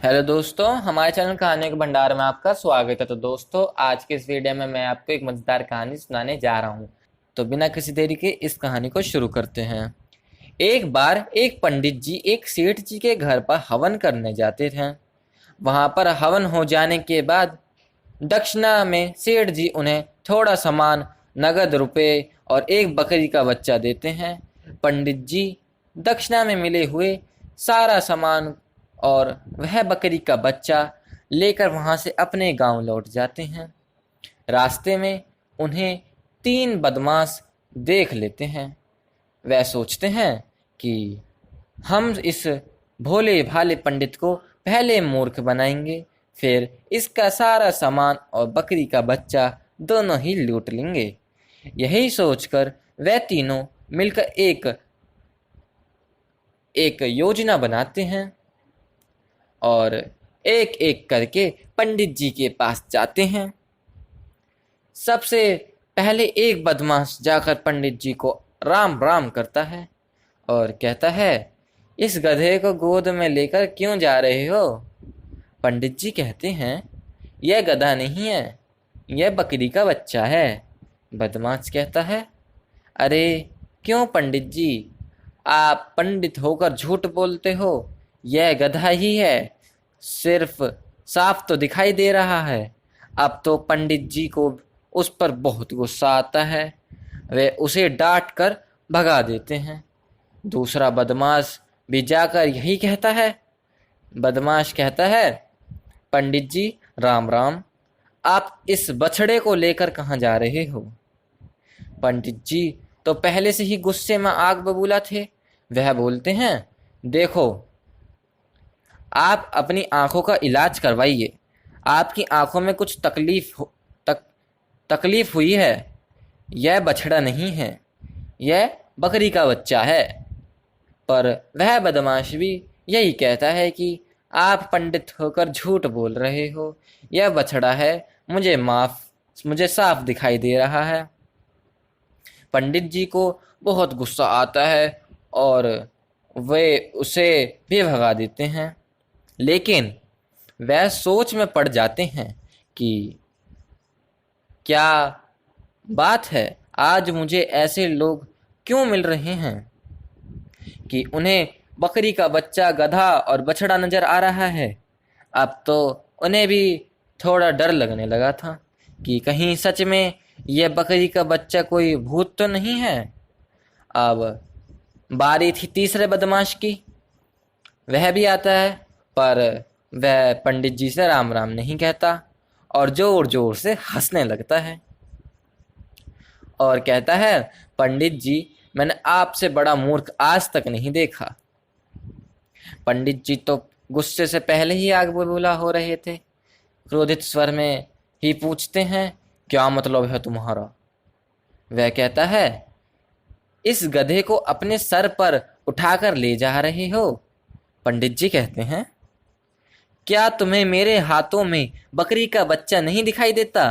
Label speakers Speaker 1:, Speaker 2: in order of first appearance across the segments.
Speaker 1: Hello दोस्तों, हमारे channel कहानियों के भंडार में आपका स्वागत है। तो दोस्तों, आज के इस वीडियो में मैं आपको एक मजेदार कहानी सुनाने जा रहा हूँ। तो बिना किसी देरी के इस कहानी को शुरू करते हैं। एक बार एक पंडित जी एक सेठ जी के घर पर हवन करने जाते थे। वहां पर हवन हो जाने के बाद दक्षिणा में सेठ जी उन्हें थोड़ा सामान, नगद रुपए और एक बकरी का बच्चा देते हैं। पंडित जी दक्षिणा में मिले हुए सारा सामान और वह बकरी का बच्चा लेकर वहां से अपने गांव लौट जाते हैं। रास्ते में उन्हें तीन बदमाश देख लेते हैं। वह सोचते हैं कि हम इस भोले भाले पंडित को पहले मूर्ख बनाएंगे, फिर इसका सारा सामान और बकरी का बच्चा दोनों ही लूट लेंगे। यही सोचकर वह तीनों मिलकर एक योजना बनाते हैं और एक एक करके पंडित जी के पास जाते हैं। सबसे पहले एक बदमाश जाकर पंडित जी को राम राम करता है और कहता है, इस गधे को गोद में लेकर क्यों जा रहे हो? पंडित जी कहते हैं, यह गधा नहीं है, यह बकरी का बच्चा है। बदमाश कहता है, अरे क्यों पंडित जी, आप पंडित होकर झूठ बोलते हो, यह गधा ही है, सिर्फ साफ तो दिखाई दे रहा है। अब तो पंडित जी को उस पर बहुत गुस्सा आता है। वे उसे डांट कर भगा देते हैं। दूसरा बदमाश भी जाकर यही कहता है। बदमाश कहता है, पंडित जी राम राम, आप इस बछड़े को लेकर कहाँ जा रहे हो? पंडित जी तो पहले से ही गुस्से में आग बबूला थे। वह बोलते हैं, देखो, आप अपनी आंखों का इलाज करवाइए। आपकी आंखों में कुछ तकलीफ हुई है। यह बछड़ा नहीं है, यह बकरी का बच्चा है। पर वह बदमाश भी यही कहता है कि आप पंडित होकर झूठ बोल रहे हो, यह बछड़ा है, मुझे साफ दिखाई दे रहा है। पंडित जी को बहुत गुस्सा आता है और वे उसे भी भगा देते हैं। लेकिन वह सोच में पड़ जाते हैं कि क्या बात है, आज मुझे ऐसे लोग क्यों मिल रहे हैं कि उन्हें बकरी का बच्चा, गधा और बछड़ा नजर आ रहा है। अब तो उन्हें भी थोड़ा डर लगने लगा था कि कहीं सच में यह बकरी का बच्चा कोई भूत तो नहीं है। अब बारी थी तीसरे बदमाश की। वह भी आता है, पर वह पंडित जी से राम राम नहीं कहता और जोर जोर से हंसने लगता है और कहता है, पंडित जी, मैंने आपसे बड़ा मूर्ख आज तक नहीं देखा। पंडित जी तो गुस्से से पहले ही आग बबूला हो रहे थे। क्रोधित स्वर में ही पूछते हैं, क्या मतलब है तुम्हारा? वह कहता है, इस गधे को अपने सर पर उठाकर ले जा रहे हो। पंडित जी कहते हैं, क्या तुम्हें मेरे हाथों में बकरी का बच्चा नहीं दिखाई देता?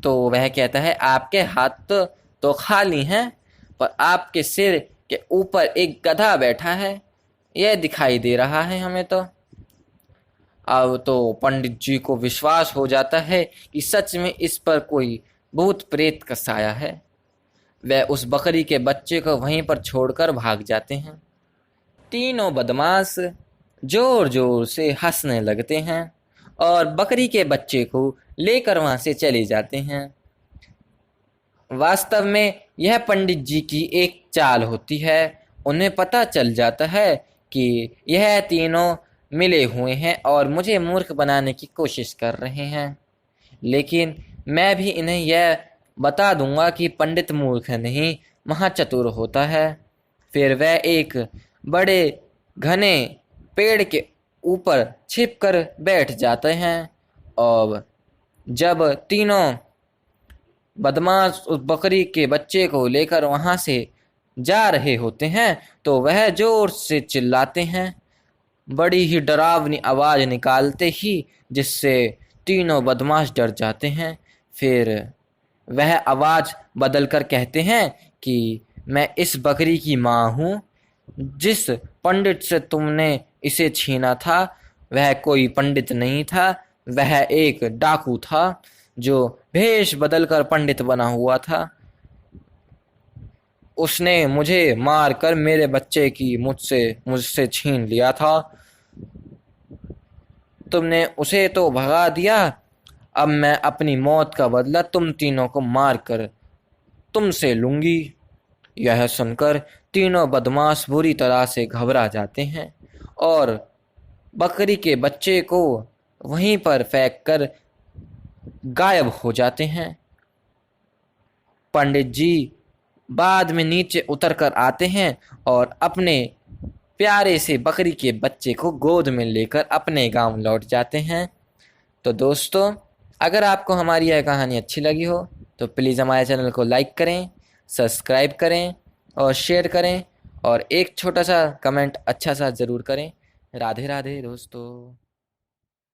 Speaker 1: तो वह कहता है, आपके हाथ तो खाली हैं, पर आपके सिर के ऊपर एक गधा बैठा है, यह दिखाई दे रहा है हमें तो। अब तो पंडित जी को विश्वास हो जाता है कि सच में इस पर कोई भूत प्रेत का साया है। वह उस बकरी के बच्चे को वहीं पर छोड़कर भाग जाते हैं। तीनों बदमाश जोर जोर से हंसने लगते हैं और बकरी के बच्चे को लेकर वहां से चले जाते हैं। वास्तव में यह पंडित जी की एक चाल होती है। उन्हें पता चल जाता है कि यह तीनों मिले हुए हैं और मुझे मूर्ख बनाने की कोशिश कर रहे हैं। लेकिन मैं भी इन्हें यह बता दूंगा कि पंडित मूर्ख नहीं, महाचतुर होता है। फिर वह एक बड़े घने पेड़ के ऊपर छिप कर बैठ जाते हैं और जब तीनों बदमाश उस बकरी के बच्चे को लेकर वहां से जा रहे होते हैं तो वह जोर से चिल्लाते हैं, बड़ी ही डरावनी आवाज निकालते ही, जिससे तीनों बदमाश डर जाते हैं। फिर वह आवाज बदलकर कहते हैं कि मैं इस बकरी की माँ हूँ, जिस पंडित से तुमने इसे छीना था वह कोई पंडित नहीं था, वह एक डाकू था जो भेष बदलकर पंडित बना हुआ था। उसने मुझे मारकर मेरे बच्चे की मुझसे मुझसे छीन लिया था। तुमने उसे तो भगा दिया, अब मैं अपनी मौत का बदला तुम तीनों को मारकर तुमसे लूंगी। यह सुनकर तीनों बदमाश बुरी तरह से घबरा जाते हैं और बकरी के बच्चे को वहीं पर फेंक कर गायब हो जाते हैं। पंडित जी बाद में नीचे उतर कर आते हैं और अपने प्यारे से बकरी के बच्चे को गोद में लेकर अपने गांव लौट जाते हैं। तो दोस्तों, अगर आपको हमारी यह कहानी अच्छी लगी हो तो प्लीज़ हमारे चैनल को लाइक करें, सब्सक्राइब करें और शेयर करें और एक छोटा सा कमेंट अच्छा सा ज़रूर करें। राधे राधे दोस्तों।